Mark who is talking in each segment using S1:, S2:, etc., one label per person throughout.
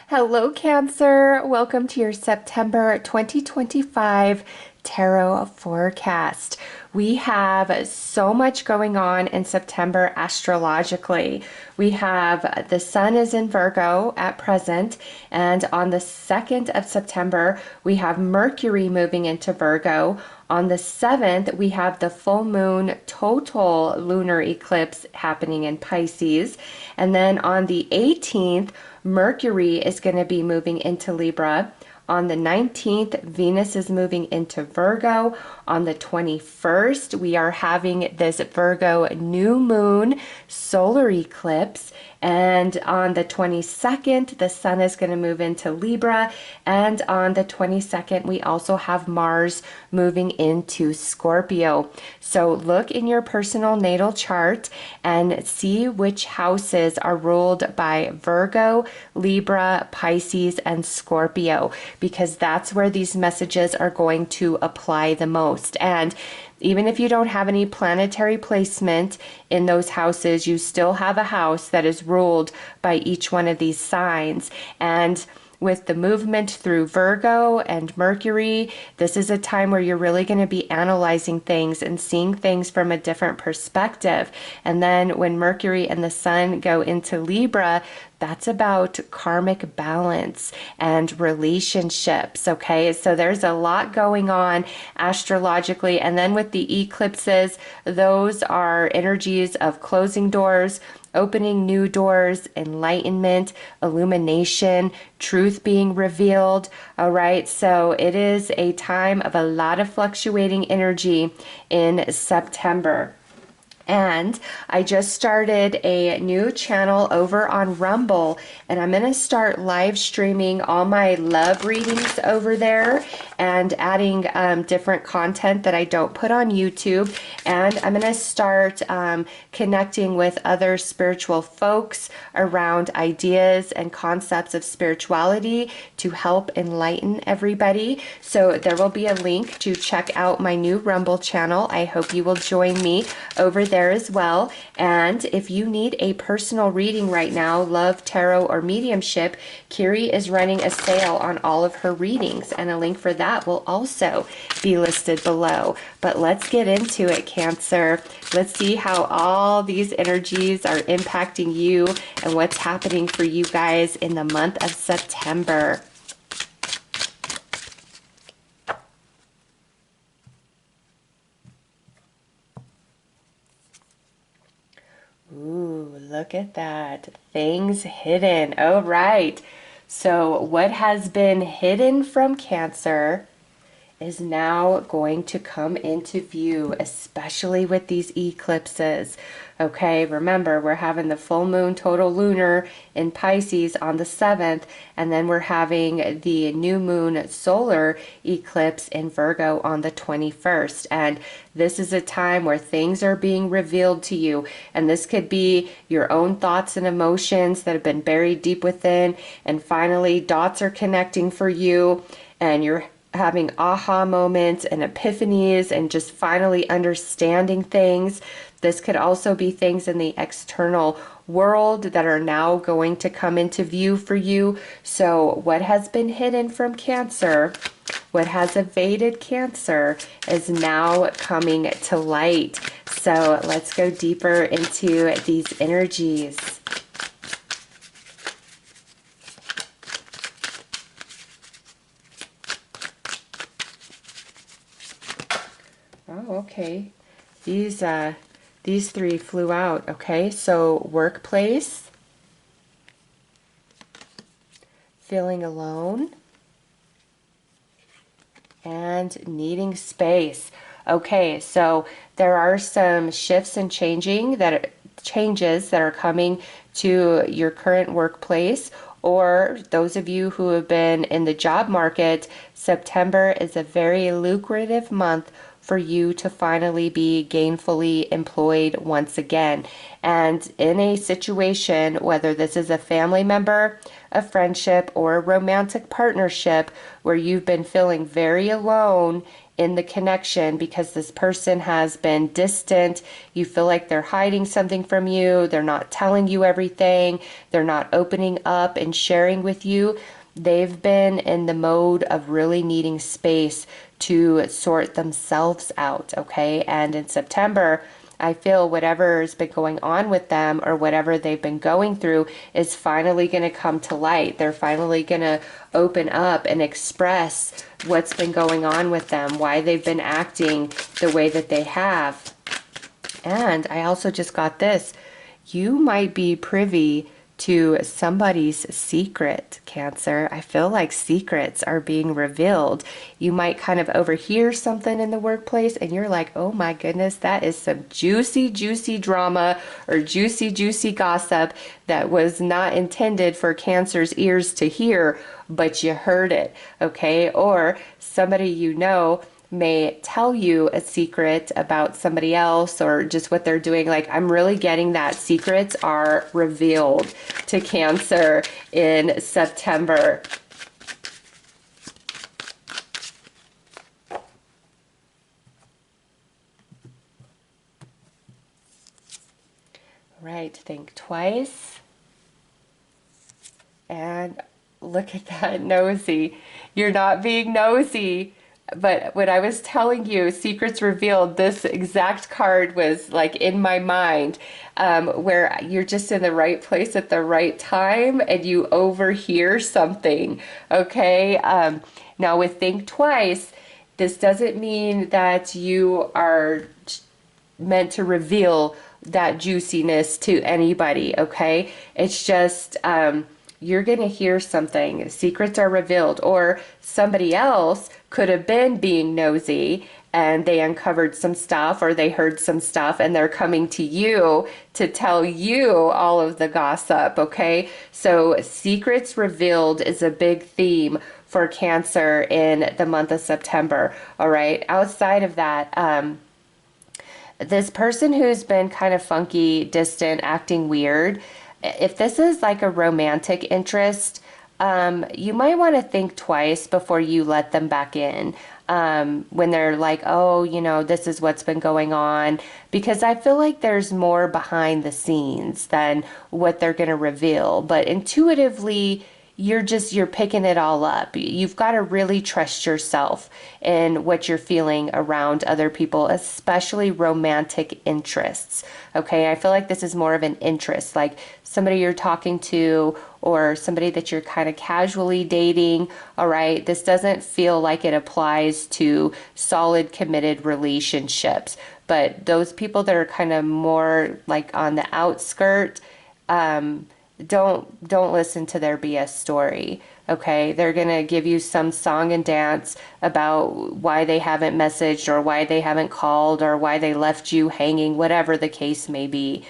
S1: Hello, Cancer. Welcome to your September 2025 tarot forecast. We have so much going on in September astrologically. We have the sun is in Virgo at present, and on the 2nd of September, we have Mercury moving into Virgo. On the 7th, we have the full moon total lunar eclipse happening in Pisces. And then on the 18th, Mercury is going to be moving into Libra. On the 19th, Venus is moving into Virgo. On the 21st, we are having this Virgo new moon solar eclipse. And on the 22nd, the sun is going to move into Libra. And on the 22nd, we also have Mars moving into Scorpio. So look in your personal natal chart and see which houses are ruled by Virgo, Libra, Pisces, and Scorpio, because that's where these messages are going to apply the most. And even if you don't have any planetary placement in those houses, you still have a house that is ruled by each one of these signs. And with the movement through Virgo and Mercury, this is a time where you're really going to be analyzing things and seeing things from a different perspective. And then when Mercury and the sun go into Libra, that's about karmic balance and relationships, okay? So there's a lot going on astrologically. And then with the eclipses, those are energies of closing doors, opening new doors, enlightenment, illumination, truth being revealed. All right, so it is a time of a lot of fluctuating energy in September. And I just started a new channel over on Rumble, and I'm going to start live streaming all my love readings over there and adding different content that I don't put on YouTube. And I'm going to start connecting with other spiritual folks around ideas and concepts of spirituality to help enlighten everybody. So there will be a link to check out my new Rumble channel. I hope you will join me over there as well. And if you need a personal reading right now, love, tarot, or mediumship, Kiri is running a sale on all of her readings, and a link for that will also be listed below. But let's get into it, Cancer. Let's see how all these energies are impacting you and what's happening for you guys in the month of September. Ooh, look at that. Things hidden. Oh, right. So what has been hidden from Cancer is now going to come into view, especially with these eclipses. Okay, remember, we're having the full moon total lunar in Pisces on the 7th, and then we're having the new moon solar eclipse in Virgo on the 21st. And this is a time where things are being revealed to you. And this could be your own thoughts and emotions that have been buried deep within. And finally, dots are connecting for you, and you're having aha moments and epiphanies and just finally understanding things. This could also be things in the external world that are now going to come into view for you. So what has been hidden from Cancer, what has evaded Cancer, is now coming to light. So let's go deeper into these energies. Oh, okay. These three flew out. Okay, so workplace, feeling alone, and needing space. Okay, so there are some shifts and changes that are coming to your current workplace, or those of you who have been in the job market. September is a very lucrative month for you to finally be gainfully employed once again. And in a situation, whether this is a family member, a friendship, or a romantic partnership where you've been feeling very alone in the connection because this person has been distant, you feel like they're hiding something from you, they're not telling you everything, they're not opening up and sharing with you. They've been in the mode of really needing space to sort themselves out, okay? And in September, I feel whatever's been going on with them or whatever they've been going through is finally going to come to light. They're finally going to open up and express what's been going on with them, why they've been acting the way that they have. And I also just got this. You might be privy to somebody's secret, Cancer. I feel like secrets are being revealed. You might kind of overhear something in the workplace and you're like, oh my goodness, that is some juicy, juicy drama or juicy, juicy gossip that was not intended for Cancer's ears to hear, but you heard it, okay? Or somebody you know may tell you a secret about somebody else or just what they're doing. Like, I'm really getting that secrets are revealed to Cancer in September. Right, think twice. And look at that, nosy. You're not being nosy. But when I was telling you secrets revealed, this exact card was like in my mind, where you're just in the right place at the right time and you overhear something. Okay. Now with think twice, this doesn't mean that you are meant to reveal that juiciness to anybody. Okay. It's just, you're going to hear something. Secrets are revealed, or somebody else could have been being nosy and they uncovered some stuff or they heard some stuff and they're coming to you to tell you all of the gossip, okay? So secrets revealed is a big theme for Cancer in the month of September, all right? Outside of that, this person who's been kind of funky, distant, acting weird, if this is like a romantic interest, you might want to think twice before you let them back in. When they're like, oh, you know, this is what's been going on, because I feel like there's more behind the scenes than what they're going to reveal. But intuitively, you're picking it all up. You've got to really trust yourself in what you're feeling around other people, especially romantic interests. Okay, I feel like this is more of an interest, like somebody you're talking to or somebody that you're kind of casually dating. All right, this doesn't feel like it applies to solid committed relationships, but those people that are kind of more like on the outskirt, don't listen to their BS story. Okay, they're gonna give you some song and dance about why they haven't messaged or why they haven't called or why they left you hanging, whatever the case may be.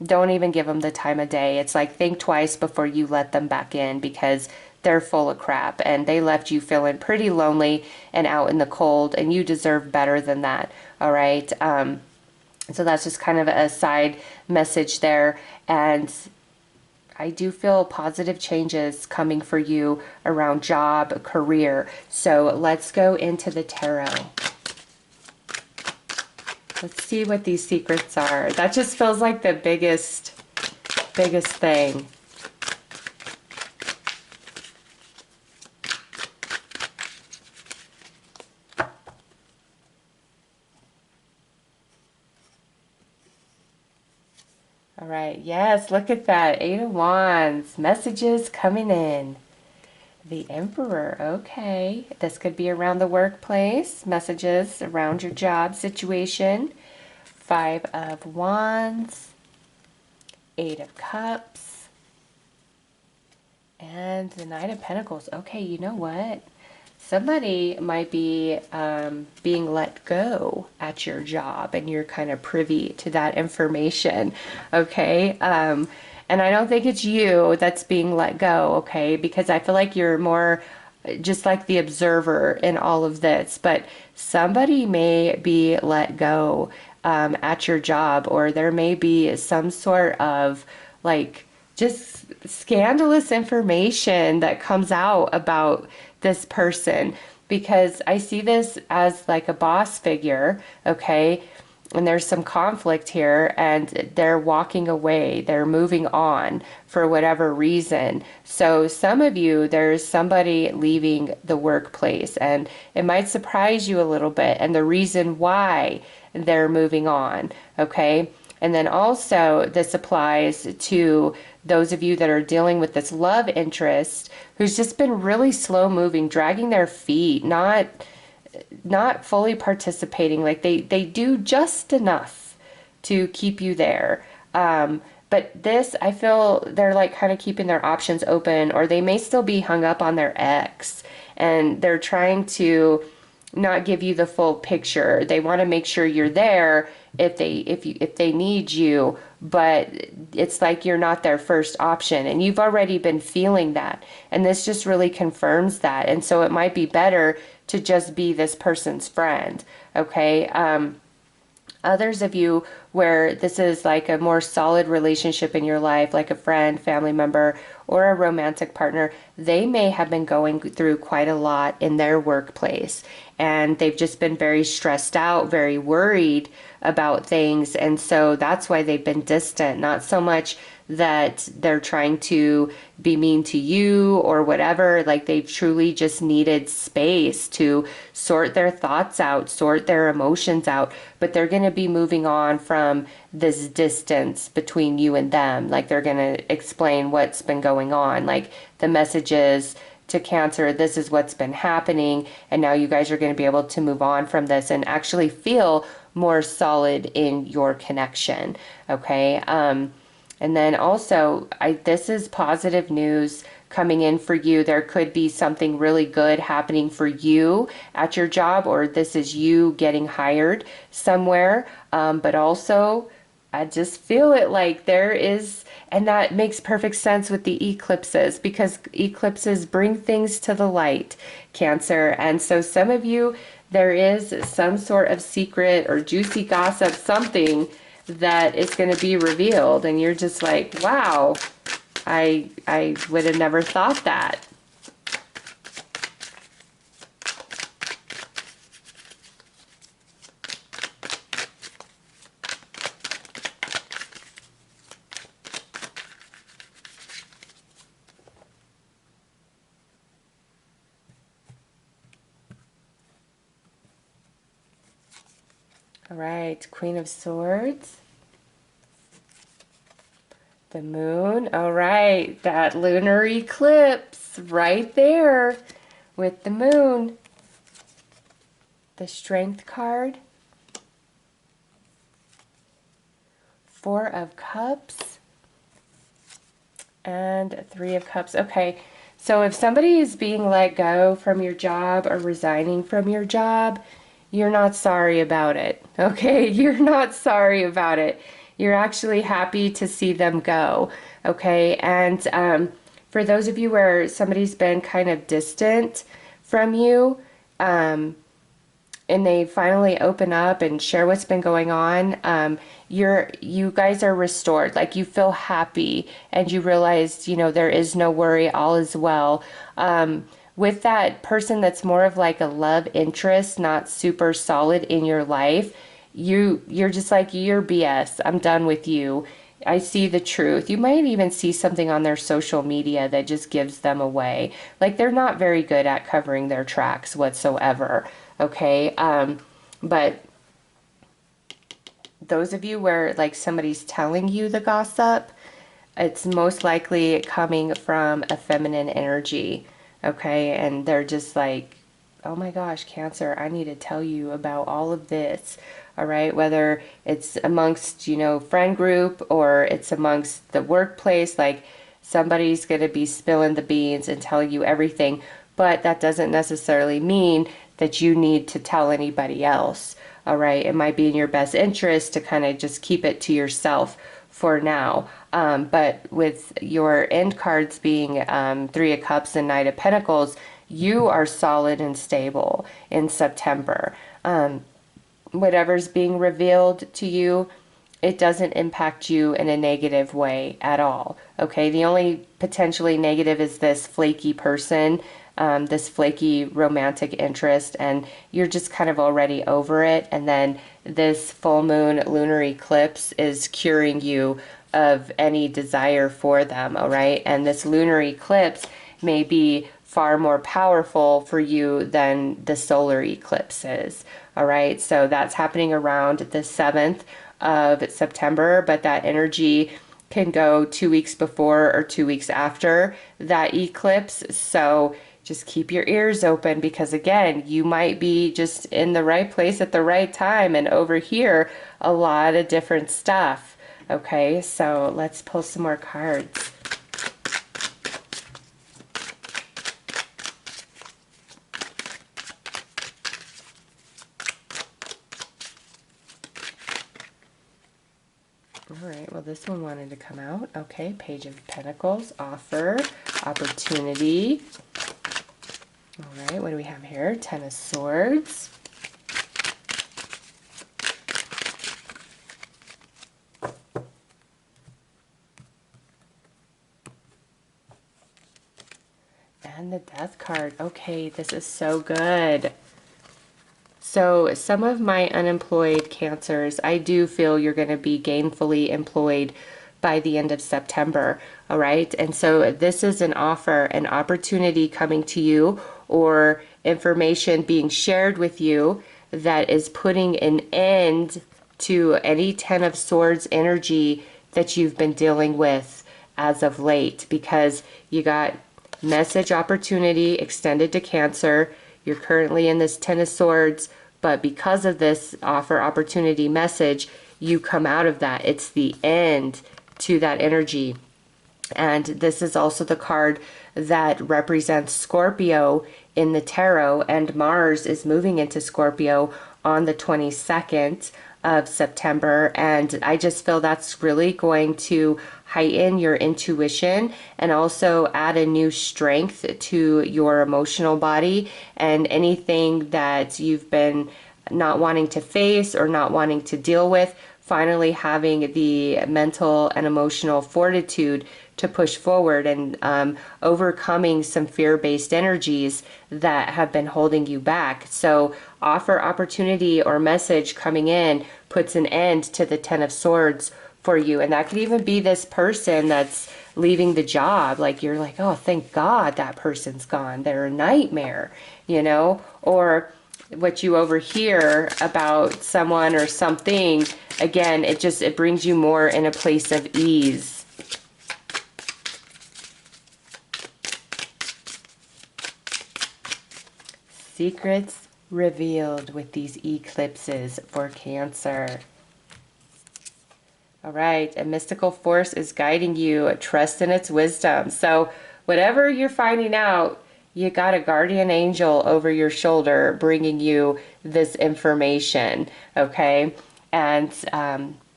S1: Don't even give them the time of day. It's like, think twice before you let them back in, because they're full of crap and they left you feeling pretty lonely and out in the cold, and you deserve better than that. All right. So that's just kind of a side message there. And I do feel positive changes coming for you around job, career. So let's go into the tarot. Let's see what these secrets are. That just feels like the biggest thing. All right, yes, look at that. Eight of Wands, messages coming in. The Emperor, okay. This could be around the workplace, messages around your job situation. Five of Wands, Eight of Cups, and the Knight of Pentacles. Okay, you know what? Somebody might be being let go at your job and you're kind of privy to that information, okay? And I don't think it's you that's being let go, okay? Because I feel like you're more just like the observer in all of this, but somebody may be let go at your job, or there may be some sort of like just scandalous information that comes out about this person, because I see this as like a boss figure, okay? And there's some conflict here, and they're walking away, they're moving on for whatever reason. So some of you, there's somebody leaving the workplace, and it might surprise you a little bit, and the reason why they're moving on, okay? And then also this applies to those of you that are dealing with this love interest who's just been really slow moving, dragging their feet, not fully participating. Like they do just enough to keep you there. But this, I feel they're like kind of keeping their options open, or they may still be hung up on their ex, and they're trying to not give you the full picture. They want to make sure you're there if they need you, but it's like you're not their first option, and you've already been feeling that. And this just really confirms that. And so it might be better to just be this person's friend, okay? Others of you where this is like a more solid relationship in your life, like a friend, family member, or a romantic partner, they may have been going through quite a lot in their workplace, and they've just been very stressed out, very worried about things. And so that's why they've been distant, not so much that they're trying to be mean to you or whatever. Like they've truly just needed space to sort their thoughts out, sort their emotions out. But they're going to be moving on from this distance between you and them. Like they're going to explain what's been going on. Like the messages to Cancer, this is what's been happening, and now you guys are going to be able to move on from this and actually feel more solid in your connection, okay? And then also, this is positive news coming in for you. There could be something really good happening for you at your job, or this is you getting hired somewhere. But also, I just feel it like there is, and that makes perfect sense with the eclipses, because eclipses bring things to the light, Cancer. And so some of you, there is some sort of secret or juicy gossip, something that is going to be revealed, and you're just like, wow, I would have never thought that. All right, Queen of Swords. The moon. All right, that lunar eclipse right there with the moon. The Strength card. Four of Cups. And Three of Cups. Okay, so if somebody is being let go from your job or resigning from your job, you're not sorry about it, okay? You're not sorry about it. You're actually happy to see them go, okay? And for those of you where somebody's been kind of distant from you, and they finally open up and share what's been going on, you guys are restored. Like you feel happy, and you realize, there is no worry, all is well. With that person that's more of like a love interest, not super solid in your life, you're just like, you're BS. I'm done with you. I see the truth. You might even see something on their social media that just gives them away. Like they're not very good at covering their tracks whatsoever. Okay. But those of you where like somebody's telling you the gossip, it's most likely coming from a feminine energy. Okay, and they're just like, oh my gosh, Cancer, I need to tell you about all of this. All right, whether it's amongst, friend group, or it's amongst the workplace, like somebody's going to be spilling the beans and telling you everything, but that doesn't necessarily mean that you need to tell anybody else. All right, it might be in your best interest to kind of just keep it to yourself for now. But with your end cards being Three of Cups and Knight of Pentacles, you are solid and stable in September. Whatever's being revealed to you, it doesn't impact you in a negative way at all. Okay, the only potentially negative is this flaky person, this flaky romantic interest, and you're just kind of already over it. And then this full moon lunar eclipse is curing you of any desire for them, all right? And this lunar eclipse may be far more powerful for you than the solar eclipse is, all right? So that's happening around the 7th of September, but that energy can go 2 weeks before or 2 weeks after that eclipse. So just keep your ears open, because again, you might be just in the right place at the right time and overhear a lot of different stuff. Okay, so let's pull some more cards. All right, well, this one wanted to come out. Okay, Page of Pentacles, offer, opportunity. All right, what do we have here? Ten of Swords. And the Death card. Okay, this is so good. So some of my unemployed Cancers, I do feel you're going to be gainfully employed by the end of September, all right? And so this is an offer, an opportunity coming to you, or information being shared with you that is putting an end to any Ten of Swords energy that you've been dealing with as of late, because you got message opportunity extended to Cancer. You're currently in this Ten of Swords, but because of this offer opportunity message, you come out of that. It's the end to that energy. And this is also the card that represents Scorpio in the tarot, and Mars is moving into Scorpio on the 22nd of September, and I just feel that's really going to heighten your intuition and also add a new strength to your emotional body, and anything that you've been not wanting to face or not wanting to deal with, finally having the mental and emotional fortitude to push forward, and overcoming some fear-based energies that have been holding you back. So offer, opportunity, or message coming in puts an end to the Ten of Swords for you. And that could even be this person that's leaving the job. Like, you're like, oh, thank God that person's gone. They're a nightmare, you know? Or what you overhear about someone or something, again, it brings you more in a place of ease. Secrets revealed with these eclipses for Cancer. All right, a mystical force is guiding you. Trust in its wisdom. So whatever you're finding out, you got a guardian angel over your shoulder bringing you this information, okay? And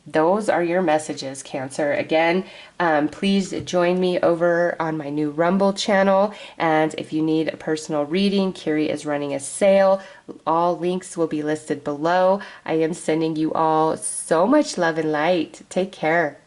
S1: those are your messages, Cancer. Again, please join me over on my new Rumble channel. And if you need a personal reading, Kiri is running a sale. All links will be listed below. I am sending you all so much love and light. Take care.